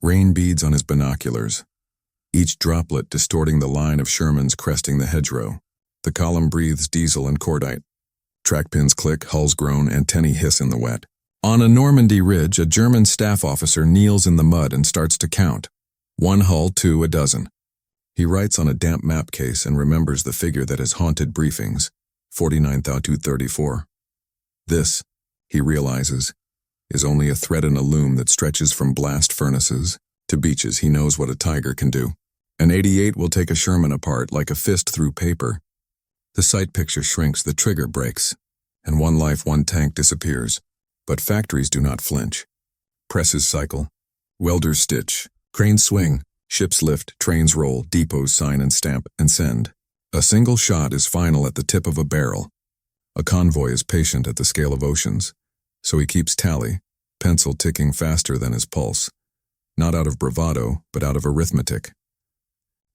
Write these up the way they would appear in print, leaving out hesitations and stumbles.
rain beads on his binoculars, each droplet distorting the line of Shermans cresting the hedgerow. The column breathes diesel and cordite. Track pins click, hulls groan, antennae hiss in the wet. On a Normandy ridge, a German staff officer kneels in the mud and starts to count. 1 hull, 2, a dozen. He writes on a damp map case and remembers the figure that has haunted briefings, 49,234. This, he realizes, is only a thread in a loom that stretches from blast furnaces to beaches. He knows what a tiger can do. An 88 will take a Sherman apart like a fist through paper. The sight picture shrinks, the trigger breaks, and 1 life, 1 tank disappears. But factories do not flinch. Presses cycle, welders stitch, cranes swing, ships lift, trains roll, depots sign and stamp and send. A single shot is final at the tip of a barrel. A convoy is patient at the scale of oceans, so he keeps tally, pencil ticking faster than his pulse, not out of bravado, but out of arithmetic.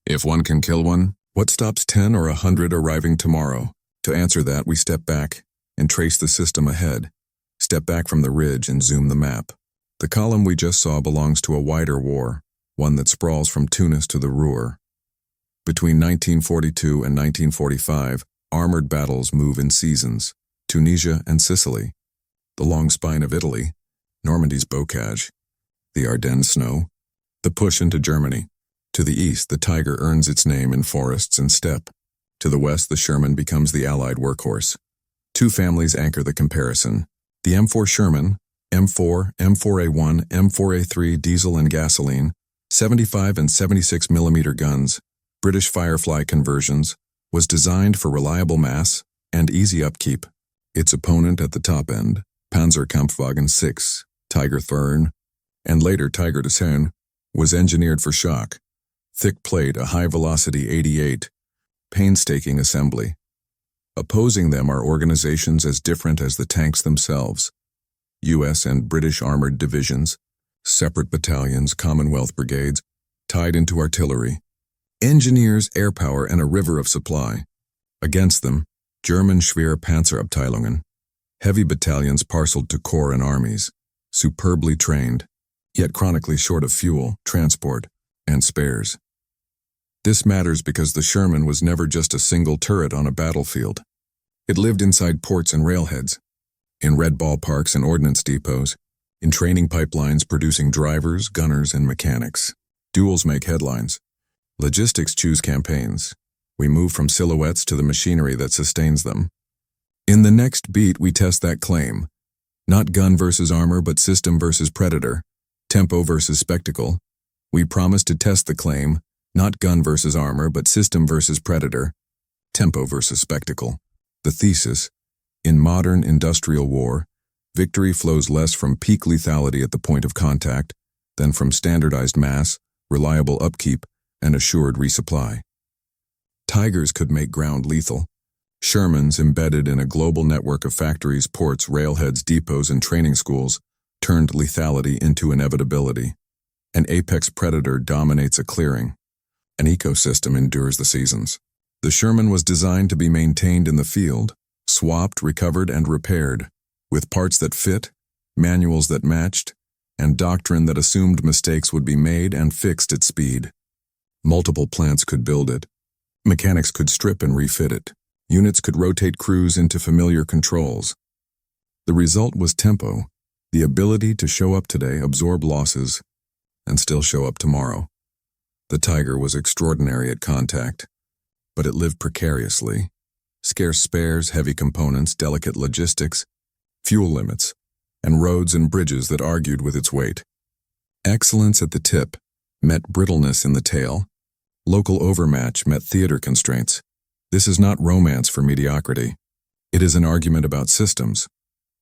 If one can kill one, what stops 10 or 100 arriving tomorrow? To answer that, we step back and trace the system ahead, step back from the ridge and zoom the map. The column we just saw belongs to a wider war, one that sprawls from Tunis to the Ruhr. Between 1942 and 1945, armored battles move in seasons, Tunisia and Sicily, the long spine of Italy, Normandy's bocage, the Ardennes snow, the push into Germany. To the east, the tiger earns its name in forests and steppe. To the west, the Sherman becomes the Allied workhorse. 2 families anchor the comparison. The M4 Sherman, M4, M4A1, M4A3 diesel and gasoline, 75 and 76 mm guns, British Firefly conversions, was designed for reliable mass and easy upkeep. Its opponent at the top end, Panzerkampfwagen 6, Tiger Thurn, and later Tiger de Seine, was engineered for shock. Thick plate, a high-velocity 88, painstaking assembly. Opposing them are organizations as different as the tanks themselves. U.S. and British armored divisions, separate battalions, Commonwealth brigades, tied into artillery. Engineers, air power, and a river of supply. Against them, German Schwer Panzerabteilungen, heavy battalions parceled to corps and armies, superbly trained, yet chronically short of fuel, transport, and spares. This matters because the Sherman was never just a single turret on a battlefield. It lived inside ports and railheads, in red ballparks and ordnance depots, in training pipelines producing drivers, gunners, and mechanics. Duels make headlines. Logistics choose campaigns. We move from silhouettes to the machinery that sustains them. In the next beat, we test that claim. Not gun versus armor, but system versus predator, tempo versus spectacle. We promise to test the claim, not gun versus armor, but system versus predator, tempo versus spectacle. The thesis: in modern industrial war, victory flows less from peak lethality at the point of contact than from standardized mass, reliable upkeep, and assured resupply. Tigers could make ground lethal. Shermans, embedded in a global network of factories, ports, railheads, depots, and training schools, turned lethality into inevitability. An apex predator dominates a clearing. An ecosystem endures the seasons. The Sherman was designed to be maintained in the field, swapped, recovered, and repaired, with parts that fit, manuals that matched, and doctrine that assumed mistakes would be made and fixed at speed. Multiple plants could build it. Mechanics could strip and refit it. Units could rotate crews into familiar controls. The result was tempo, the ability to show up today, absorb losses, and still show up tomorrow. The Tiger was extraordinary at contact, but it lived precariously. Scarce spares, heavy components, delicate logistics, fuel limits, and roads and bridges that argued with its weight. Excellence at the tip met brittleness in the tail. Local overmatch met theater constraints. This is not romance for mediocrity. It is an argument about systems.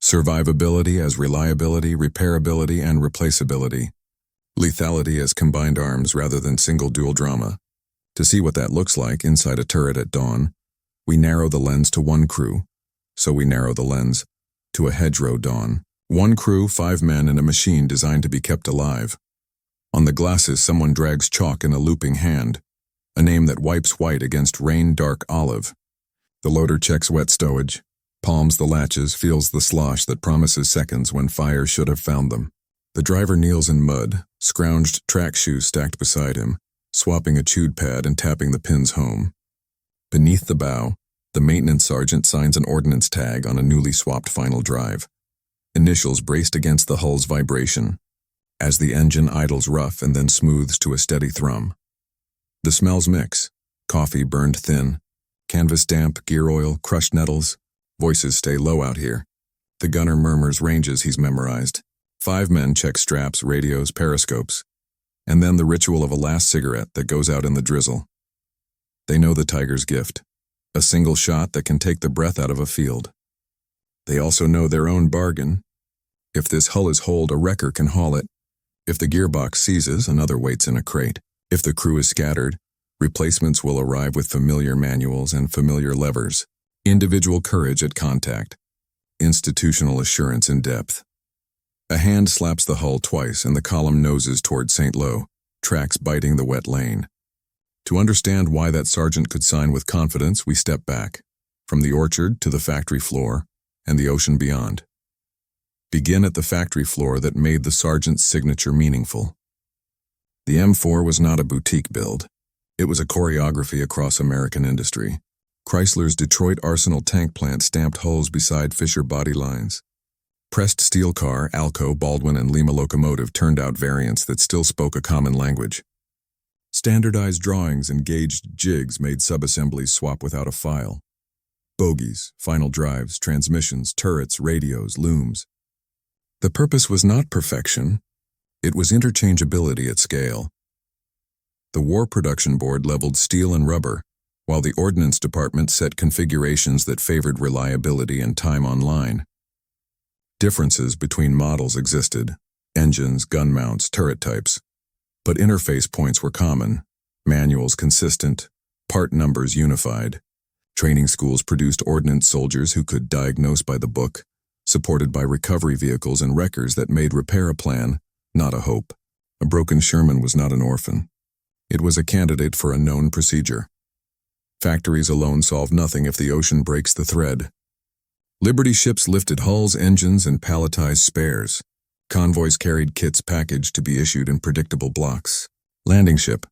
Survivability as reliability, repairability, and replaceability. Lethality as combined arms rather than single dual drama. To see what that looks like inside a turret at dawn, we narrow the lens to one crew, so we narrow the lens to a hedgerow dawn. One crew, 5 men, and a machine designed to be kept alive. On the glasses, someone drags chalk in a looping hand, a name that wipes white against rain-dark olive. The loader checks wet stowage, palms the latches, feels the slosh that promises seconds when fire should have found them. The driver kneels in mud, scrounged track shoes stacked beside him, swapping a chewed pad and tapping the pins home. Beneath the bow, the maintenance sergeant signs an ordnance tag on a newly swapped final drive. Initials braced against the hull's vibration, as the engine idles rough and then smooths to a steady thrum. The smells mix: coffee burned thin, canvas damp, gear oil, crushed nettles. Voices stay low out here. The gunner murmurs ranges he's memorized. 5 men check straps, radios, periscopes. And then the ritual of a last cigarette that goes out in the drizzle. They know the Tiger's gift, a single shot that can take the breath out of a field. They also know their own bargain. If this hull is holed, a wrecker can haul it. If the gearbox seizes, another waits in a crate. If the crew is scattered, replacements will arrive with familiar manuals and familiar levers. Individual courage at contact. Institutional assurance in depth. A hand slaps the hull twice and the column noses toward St. Lo, tracks biting the wet lane. To understand why that sergeant could sign with confidence, we step back, from the orchard to the factory floor and the ocean beyond. Begin at the factory floor that made the sergeant's signature meaningful. The M4 was not a boutique build. It was a choreography across American industry. Chrysler's Detroit Arsenal tank plant stamped hulls beside Fisher body lines. Pressed steel car, Alco, Baldwin, and Lima locomotive turned out variants that still spoke a common language. Standardized drawings and gauged jigs made subassemblies swap without a file. Bogies, final drives, transmissions, turrets, radios, looms. The purpose was not perfection. It was interchangeability at scale. The War Production Board leveled steel and rubber, while the Ordnance Department set configurations that favored reliability and time online. Differences between models existed: engines, gun mounts, turret types. But interface points were common, manuals consistent, part numbers unified. Training schools produced ordnance soldiers who could diagnose by the book, supported by recovery vehicles and wreckers that made repair a plan, not a hope. A broken Sherman was not an orphan. It was a candidate for a known procedure. Factories alone solve nothing if the ocean breaks the thread. Liberty ships lifted hulls, engines, and palletized spares. Convoys carried kits packaged to be issued in predictable blocks. Landing ship.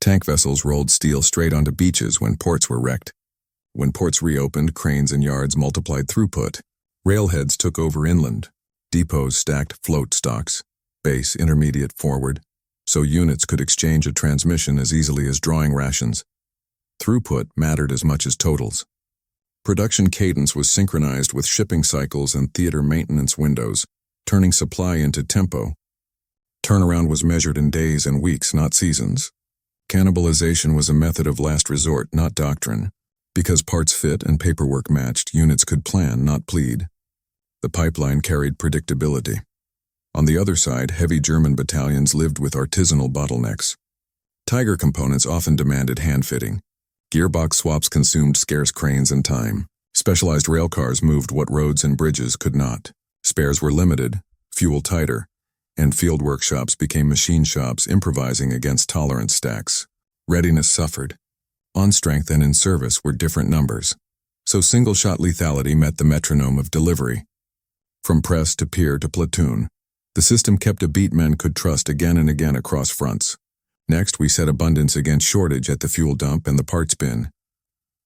Tank vessels rolled steel straight onto beaches when ports were wrecked. When ports reopened, cranes and yards multiplied throughput. Railheads took over inland. Depots stacked float stocks, base, intermediate, forward, so units could exchange a transmission as easily as drawing rations. Throughput mattered as much as totals. Production cadence was synchronized with shipping cycles and theater maintenance windows, turning supply into tempo. Turnaround was measured in days and weeks, not seasons. Cannibalization was a method of last resort, not doctrine. Because parts fit and paperwork matched, units could plan, not plead. The pipeline carried predictability. On the other side, heavy German battalions lived with artisanal bottlenecks. Tiger components often demanded hand-fitting. Gearbox swaps consumed scarce cranes and time. Specialized railcars moved what roads and bridges could not. Spares were limited, fuel tighter, and field workshops became machine shops improvising against tolerance stacks. Readiness suffered. On strength and in service were different numbers. So single-shot lethality met the metronome of delivery. From press to pier to platoon, the system kept a beat men could trust again and again across fronts. Next, we set abundance against shortage at the fuel dump and the parts bin.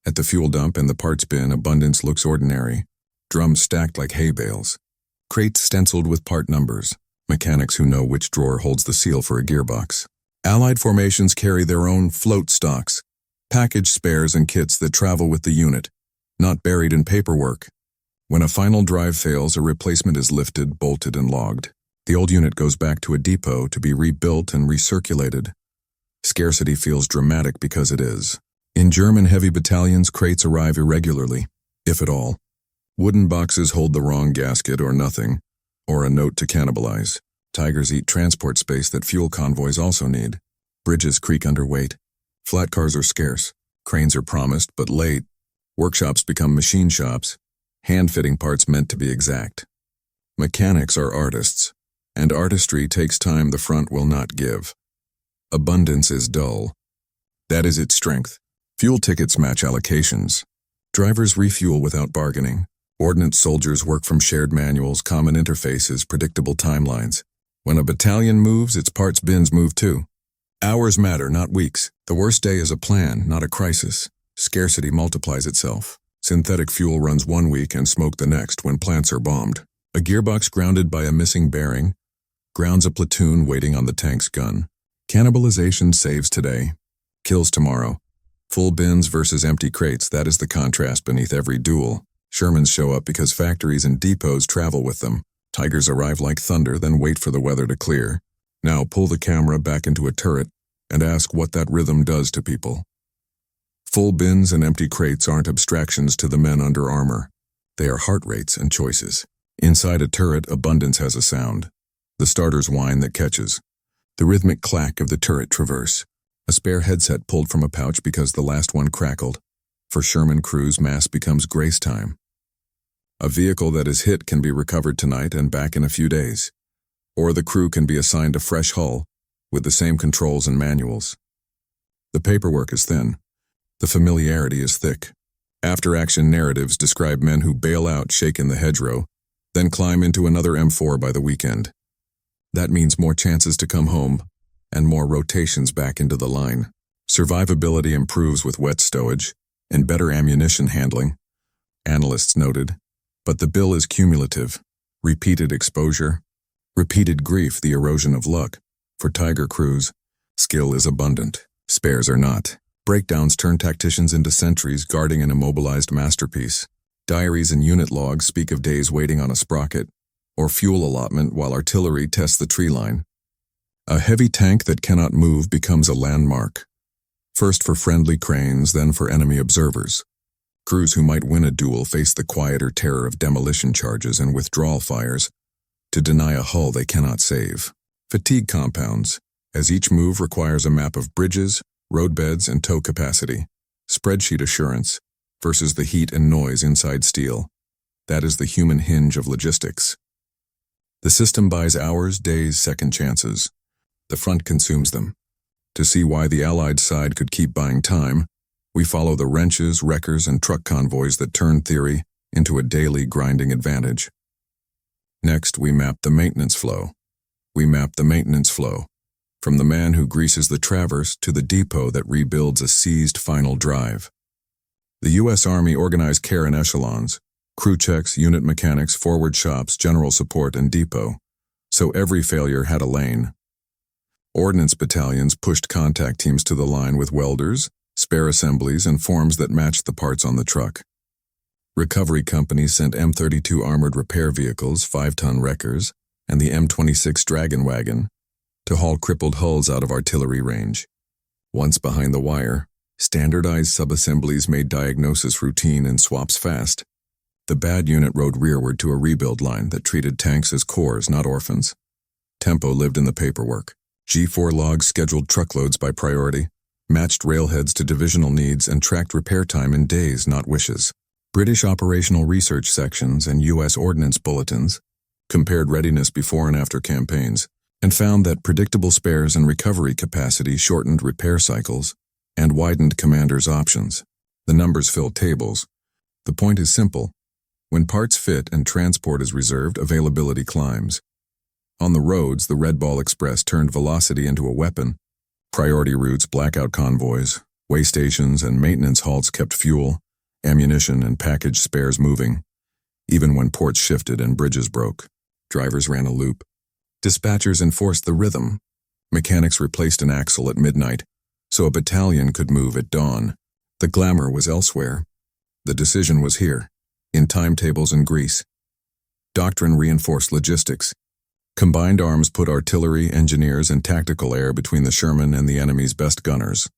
At the fuel dump and the parts bin, abundance looks ordinary. Drums stacked like hay bales. Crates stenciled with part numbers. Mechanics who know which drawer holds the seal for a gearbox. Allied formations carry their own float stocks. Packaged spares and kits that travel with the unit, not buried in paperwork. When a final drive fails, a replacement is lifted, bolted, and logged. The old unit goes back to a depot to be rebuilt and recirculated. Scarcity feels dramatic because it is. In German heavy battalions, crates arrive irregularly, if at all. Wooden boxes hold the wrong gasket or nothing, or a note to cannibalize. Tigers eat transport space that fuel convoys also need. Bridges creak under weight. Flat cars are scarce. Cranes are promised, but late. Workshops become machine shops. Hand-fitting parts meant to be exact. Mechanics are artists, and artistry takes time the front will not give. Abundance is dull. That is its strength. Fuel tickets match allocations. Drivers refuel without bargaining. Ordnance soldiers work from shared manuals, common interfaces, predictable timelines. When a battalion moves, its parts bins move too. Hours matter, not weeks. The worst day is a plan, not a crisis. Scarcity multiplies itself. Synthetic fuel runs 1 week and smoke the next when plants are bombed. A gearbox grounded by a missing bearing grounds a platoon waiting on the tank's gun. Cannibalization saves today, kills tomorrow. Full bins versus empty crates, that is the contrast beneath every duel. Shermans show up because factories and depots travel with them. Tigers arrive like thunder, then wait for the weather to clear. Now pull the camera back into a turret and ask what that rhythm does to people. Full bins and empty crates aren't abstractions to the men under armor. They are heart rates and choices. Inside a turret, abundance has a sound. The starter's whine that catches. The rhythmic clack of the turret traverse. A spare headset pulled from a pouch because the last one crackled. For Sherman crews, mass becomes grace time. A vehicle that is hit can be recovered tonight and back in a few days. Or the crew can be assigned a fresh hull with the same controls and manuals. The paperwork is thin. The familiarity is thick. After-action narratives describe men who bail out shaken the hedgerow, then climb into another M4 by the weekend. That means more chances to come home and more rotations back into the line. Survivability improves with wet stowage and better ammunition handling, analysts noted. But the bill is cumulative. Repeated exposure, repeated grief, the erosion of luck. For Tiger crews, skill is abundant. Spares are not. Breakdowns turn tacticians into sentries guarding an immobilized masterpiece. Diaries and unit logs speak of days waiting on a sprocket, or fuel allotment while artillery tests the tree line. A heavy tank that cannot move becomes a landmark. First for friendly cranes, then for enemy observers. Crews who might win a duel face the quieter terror of demolition charges and withdrawal fires to deny a hull they cannot save. Fatigue compounds, as each move requires a map of bridges, roadbeds, and tow capacity. Spreadsheet assurance versus the heat and noise inside steel. That is the human hinge of logistics. The system buys hours, days, second chances. The front consumes them. To see why the Allied side could keep buying time, we follow the wrenches, wreckers, and truck convoys that turn theory into a daily grinding advantage. Next, we map the maintenance flow. From the man who greases the traverse to the depot that rebuilds a seized final drive. The U.S. Army organized care in echelons: crew checks, unit mechanics, forward shops, general support, and depot. So every failure had a lane. Ordnance battalions pushed contact teams to the line with welders, spare assemblies, and forms that matched the parts on the truck. Recovery companies sent M32 armored repair vehicles, 5-ton wreckers, and the M26 Dragon Wagon to haul crippled hulls out of artillery range. Once behind the wire, standardized subassemblies made diagnosis routine and swaps fast. The bad unit rode rearward to a rebuild line that treated tanks as cores, not orphans. Tempo lived in the paperwork. G4 logs scheduled truckloads by priority, matched railheads to divisional needs, and tracked repair time in days, not wishes. British operational research sections and U.S. ordnance bulletins compared readiness before and after campaigns, and found that predictable spares and recovery capacity shortened repair cycles and widened commanders' options. The numbers fill tables. The point is simple. When parts fit and transport is reserved, availability climbs. On the roads, the Red Ball Express turned velocity into a weapon. Priority routes, blackout convoys, way stations, and maintenance halts kept fuel, ammunition, and package spares moving, even when ports shifted and bridges broke. Drivers ran a loop. Dispatchers enforced the rhythm. Mechanics replaced an axle at midnight, so a battalion could move at dawn. The glamour was elsewhere. The decision was here, in timetables and grease. Doctrine reinforced logistics. Combined arms put artillery, engineers, and tactical air between the Sherman and the enemy's best gunners.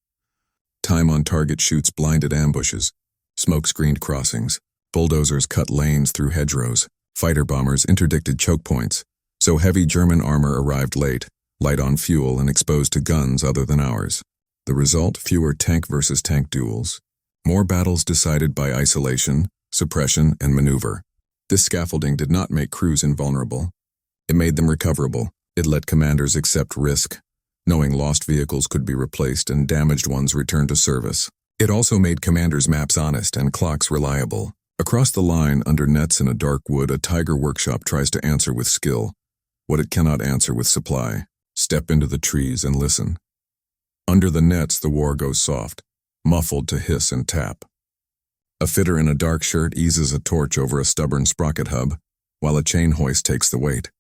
Time on target shoots blinded ambushes. Smoke-screened crossings. Bulldozers cut lanes through hedgerows. Fighter bombers interdicted choke points. So heavy German armor arrived late, light on fuel and exposed to guns other than ours. The result, fewer tank versus tank duels. More battles decided by isolation, suppression, and maneuver. This scaffolding did not make crews invulnerable. It made them recoverable. It let commanders accept risk, knowing lost vehicles could be replaced and damaged ones returned to service. It also made commanders' maps honest and clocks reliable. Across the line, under nets in a dark wood, a Tiger workshop tries to answer with skill what it cannot answer with supply. Step into the trees and listen. Under the nets, the war goes soft, muffled to hiss and tap. A fitter in a dark shirt eases a torch over a stubborn sprocket hub, while a chain hoist takes the weight.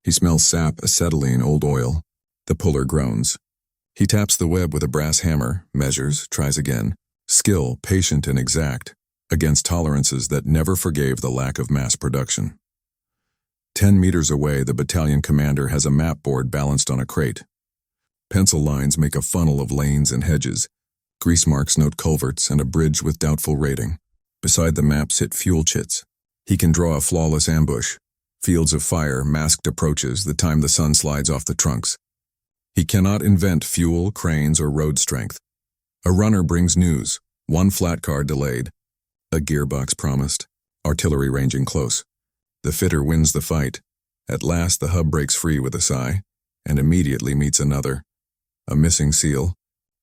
He smells sap, acetylene, old oil. The puller groans. He taps the web with a brass hammer, measures, tries again. Skill, patient and exact, against tolerances that never forgave the lack of mass production. 10 meters away, the battalion commander has a map board balanced on a crate. Pencil lines make a funnel of lanes and hedges. Grease marks note culverts and a bridge with doubtful rating. Beside the map sit fuel chits. He can draw a flawless ambush. Fields of fire, masked approaches the time the sun slides off the trunks. He cannot invent fuel, cranes, or road strength. A runner brings news. One flat car delayed. A gearbox promised. Artillery ranging close. The fitter wins the fight. At last the hub breaks free with a sigh, and immediately meets another. A missing seal.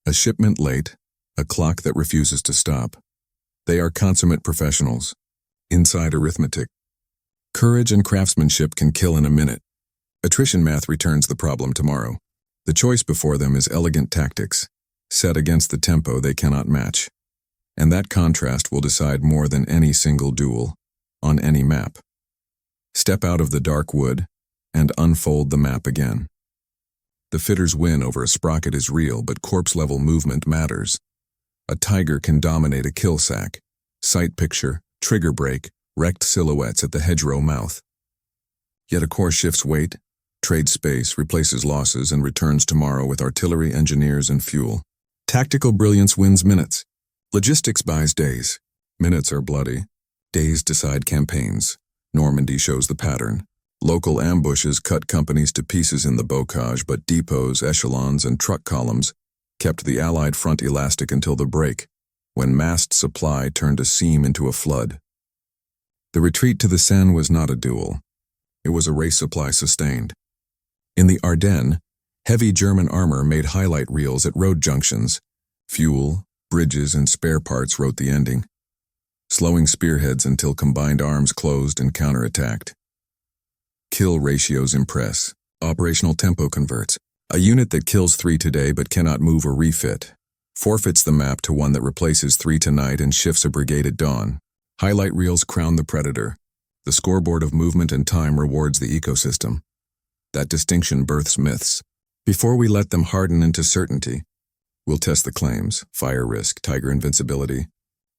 A shipment late. A clock that refuses to stop. They are consummate professionals. Inside arithmetic. Courage and craftsmanship can kill in a minute. Attrition math returns the problem tomorrow. The choice before them is elegant tactics, set against the tempo they cannot match. And that contrast will decide more than any single duel, on any map. Step out of the dark wood, and unfold the map again. The fitter's win over a sprocket is real, but corpse-level movement matters. A tiger can dominate a kill sack. Sight picture, trigger break, wrecked silhouettes at the hedgerow mouth. Yet a corps shifts weight, trades space, replaces losses, and returns tomorrow with artillery, engineers, and fuel. Tactical brilliance wins minutes. Logistics buys days. Minutes are bloody. Days decide campaigns. Normandy shows the pattern. Local ambushes cut companies to pieces in the bocage, but depots, echelons, and truck columns kept the Allied front elastic until the break, when massed supply turned a seam into a flood. The retreat to the Seine was not a duel. It was a race supply sustained. In the Ardennes, heavy German armor made highlight reels at road junctions. Fuel, bridges, and spare parts wrote the ending, slowing spearheads until combined arms closed and counterattacked. Kill ratios impress. Operational tempo converts. A unit that kills 3 today but cannot move or refit forfeits the map to one that replaces 3 tonight and shifts a brigade at dawn. Highlight reels crown the predator. The scoreboard of movement and time rewards the ecosystem. That distinction births myths. Before we let them harden into certainty, we'll test the claims, fire risk, tiger invincibility,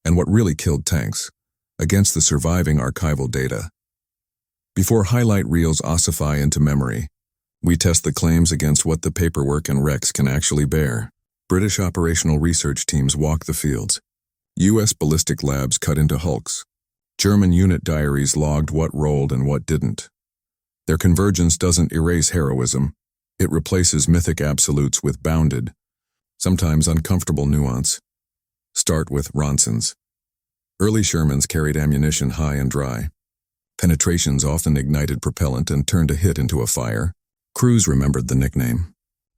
and what really killed tanks, against the surviving archival data. Before highlight reels ossify into memory, we test the claims against what the paperwork and recs can actually bear. British operational research teams walk the fields. U.S. ballistic labs cut into hulks. German unit diaries logged what rolled and what didn't. Their convergence doesn't erase heroism. It replaces mythic absolutes with bounded, sometimes uncomfortable nuance. Start with Ronsons. Early Shermans carried ammunition high and dry. Penetrations often ignited propellant and turned a hit into a fire. Crews remembered the nickname.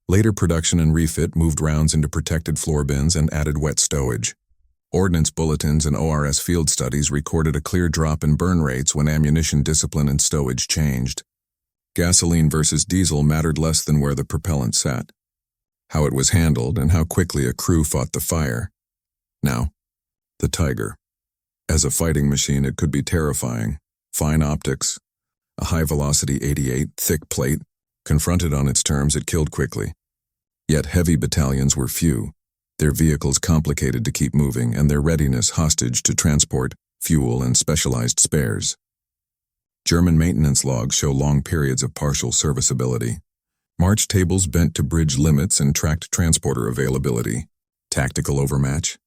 Later production and refit moved rounds into protected floor bins and added wet stowage. Ordnance bulletins and ORS field studies recorded a clear drop in burn rates when ammunition discipline and stowage changed. Gasoline versus diesel mattered less than where the propellant sat, how it was handled, and how quickly a crew fought the fire. Now, the Tiger. As a fighting machine, it could be terrifying. Fine optics, a high-velocity 88, thick plate. Confronted on its terms, it killed quickly. Yet heavy battalions were few, their vehicles complicated to keep moving, and their readiness hostage to transport, fuel, and specialized spares. German maintenance logs show long periods of partial serviceability. March tables bent to bridge limits and tracked transporter availability. Tactical overmatch?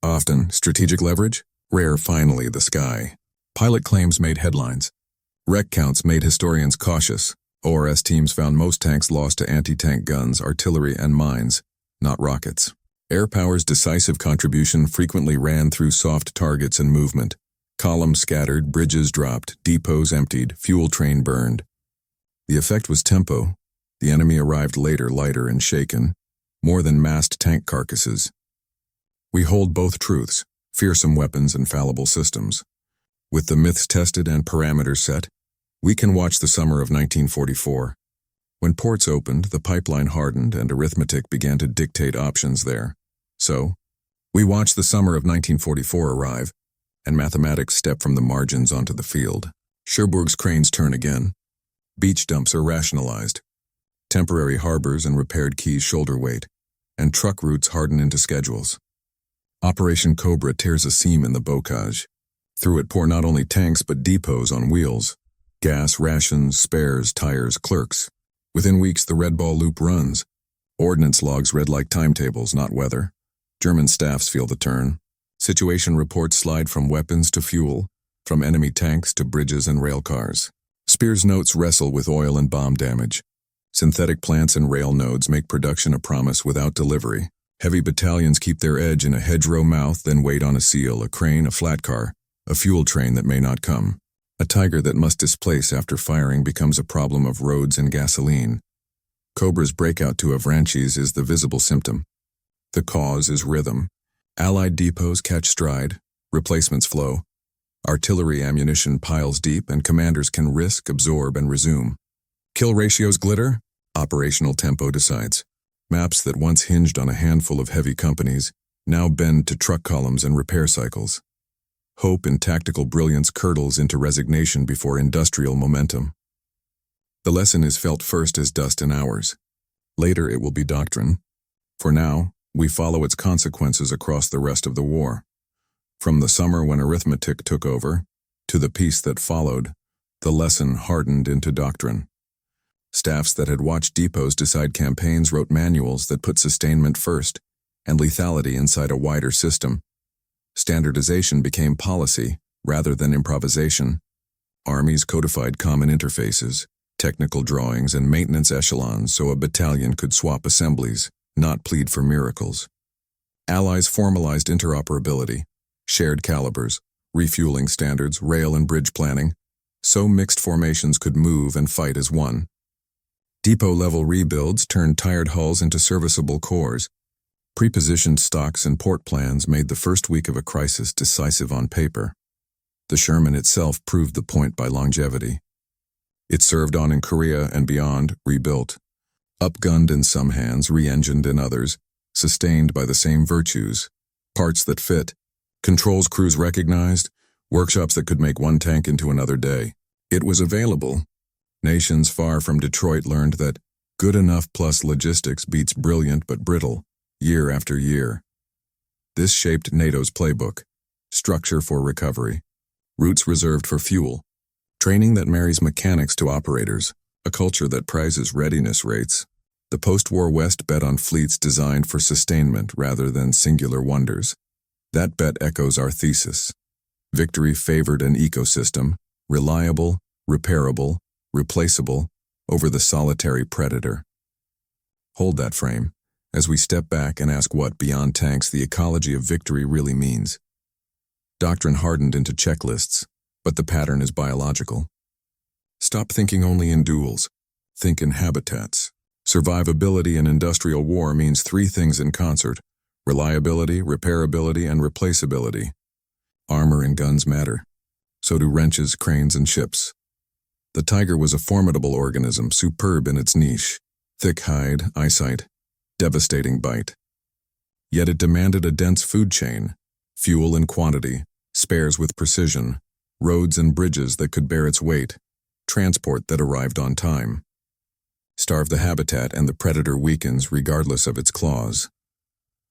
Often. Strategic leverage? Rare. Finally, the sky. Pilot claims made headlines. Wreck counts made historians cautious. ORS teams found most tanks lost to anti-tank guns, artillery, and mines, not rockets. Air power's decisive contribution frequently ran through soft targets and movement. Columns scattered, bridges dropped, depots emptied, fuel train burned. The effect was tempo. The enemy arrived later, lighter and shaken, more than massed tank carcasses. We hold both truths, fearsome weapons and fallible systems. With the myths tested and parameters set, We can watch the summer of 1944. When ports opened, the pipeline hardened and arithmetic began to dictate options there. So, we watch the summer of 1944 arrive, and mathematics step from the margins onto the field. Cherbourg's cranes turn again. Beach dumps are rationalized. Temporary harbors and repaired quays shoulder weight, and truck routes harden into schedules. Operation Cobra tears a seam in the bocage. Through it pour not only tanks but depots on wheels. Gas, rations, spares, tires, clerks. Within weeks, the Red Ball loop runs. Ordnance logs read like timetables, not weather. German staffs feel the turn. Situation reports slide from weapons to fuel, from enemy tanks to bridges and rail cars. Spears notes wrestle with oil and bomb damage. Synthetic plants and rail nodes make production a promise without delivery. Heavy battalions keep their edge in a hedgerow mouth, then wait on a seal, a crane, a flat car, a fuel train that may not come. A tiger that must displace after firing becomes a problem of roads and gasoline. Cobra's breakout to Avranches is the visible symptom. The cause is rhythm. Allied depots catch stride, replacements flow. Artillery ammunition piles deep and commanders can risk, absorb, and resume. Kill ratios glitter, operational tempo decides. Maps that once hinged on a handful of heavy companies now bend to truck columns and repair cycles. Hope in tactical brilliance curdles into resignation before industrial momentum. The lesson is felt first as dust in hours. Later it will be doctrine. For now, we follow its consequences across the rest of the war. From the summer when arithmetic took over, to the peace that followed, the lesson hardened into doctrine. Staffs that had watched depots decide campaigns wrote manuals that put sustainment first, and lethality inside a wider system. Standardization became policy, rather than improvisation. Armies codified common interfaces, technical drawings, and maintenance echelons so a battalion could swap assemblies, not plead for miracles. Allies formalized interoperability, shared calibers, refueling standards, rail and bridge planning, so mixed formations could move and fight as one. Depot-level rebuilds turned tired hulls into serviceable cores. Prepositioned stocks and port plans made the first week of a crisis decisive on paper. The Sherman itself proved the point by longevity. It served on in Korea and beyond, rebuilt. Upgunned in some hands, re-engined in others, sustained by the same virtues. Parts that fit, controls crews recognized, workshops that could make one tank into another day. It was available. Nations far from Detroit learned that good enough plus logistics beats brilliant but brittle, year after year. This shaped NATO's playbook: structure for recovery, routes reserved for fuel, training that marries mechanics to operators, a culture that prizes readiness rates. The post-war West bet on fleets designed for sustainment rather than singular wonders. That bet echoes our thesis. Victory favored an ecosystem, reliable, repairable, replaceable, over the solitary predator. Hold that frame, as we step back and ask what, beyond tanks, the ecology of victory really means. Doctrine hardened into checklists, but the pattern is biological. Stop thinking only in duels. Think in habitats. Survivability in industrial war means three things in concert: reliability, repairability, and replaceability. Armor and guns matter. So do wrenches, cranes, and ships. The tiger was a formidable organism, superb in its niche. Thick hide, eyesight, devastating bite. Yet it demanded a dense food chain, fuel in quantity, spares with precision, roads and bridges that could bear its weight, transport that arrived on time. Starve the habitat and the predator weakens regardless of its claws.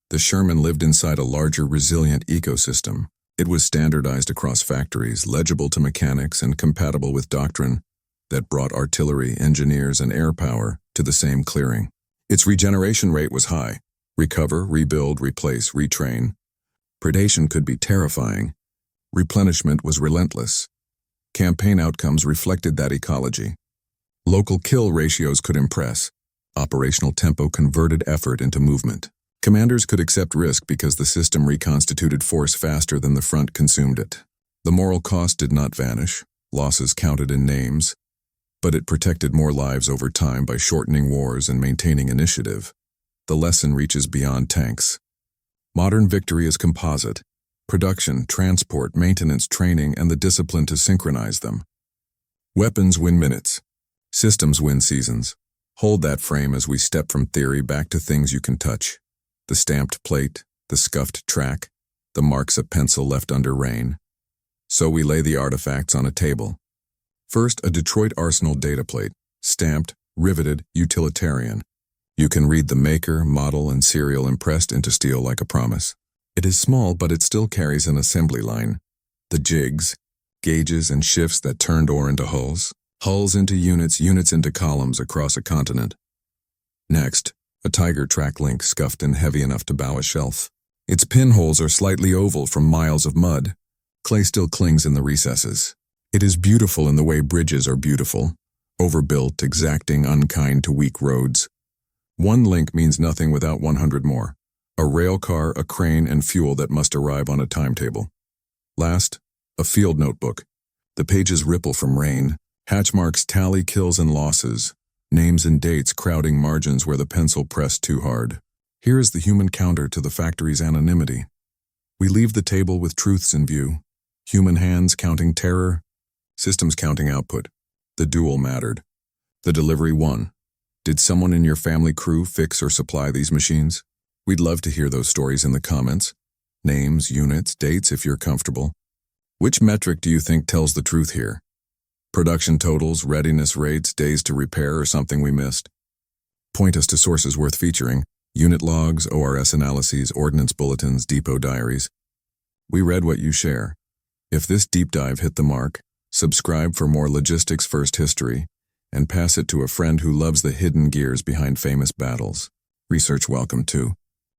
The Sherman lived inside a larger, resilient ecosystem. It was standardized across factories, legible to mechanics, and compatible with doctrine that brought artillery, engineers, and air power to the same clearing. Its regeneration rate was high. Recover, rebuild, replace, retrain. Predation could be terrifying. Replenishment was relentless. Campaign outcomes reflected that ecology. Local kill ratios could impress. Operational tempo converted effort into movement. Commanders could accept risk because the system reconstituted force faster than the front consumed it. The moral cost did not vanish, losses counted in names, but it protected more lives over time by shortening wars and maintaining initiative. The lesson reaches beyond tanks. Modern victory is composite: production, transport, maintenance, training, and the discipline to synchronize them. Weapons win minutes. Systems win seasons. Hold that frame as we step from theory back to things you can touch. The stamped plate, the scuffed track, the marks of pencil left under rain. So we lay the artifacts on a table. First, a Detroit Arsenal data plate, stamped, riveted, utilitarian. You can read the maker, model, and serial impressed into steel like a promise. It is small, but it still carries an assembly line. The jigs, gauges, and shifts that turned ore into hulls. Hulls into units, units into columns across a continent. Next, a Tiger track link scuffed and heavy enough to bow a shelf. Its pinholes are slightly oval from miles of mud. Clay still clings in the recesses. It is beautiful in the way bridges are beautiful. Overbuilt, exacting, unkind to weak roads. One link means nothing without 100 more. A rail car, a crane, and fuel that must arrive on a timetable. Last, a field notebook. The pages ripple from rain. Hatch marks tally kills and losses. Names and dates crowding margins where the pencil pressed too hard. Here is the human counter to the factory's anonymity. We leave the table with truths in view. Human hands counting terror. Systems counting output. The duel mattered. The delivery won. Did someone in your family crew fix or supply these machines? We'd love to hear those stories in the comments. Names, units, dates if you're comfortable. Which metric do you think tells the truth here? Production totals, readiness rates, days to repair, or something we missed? Point us to sources worth featuring. Unit logs, ORS analyses, ordnance bulletins, depot diaries. We read what you share. If this deep dive hit the mark, subscribe for more logistics first history, and pass it to a friend who loves the hidden gears behind famous battles. Research welcome too.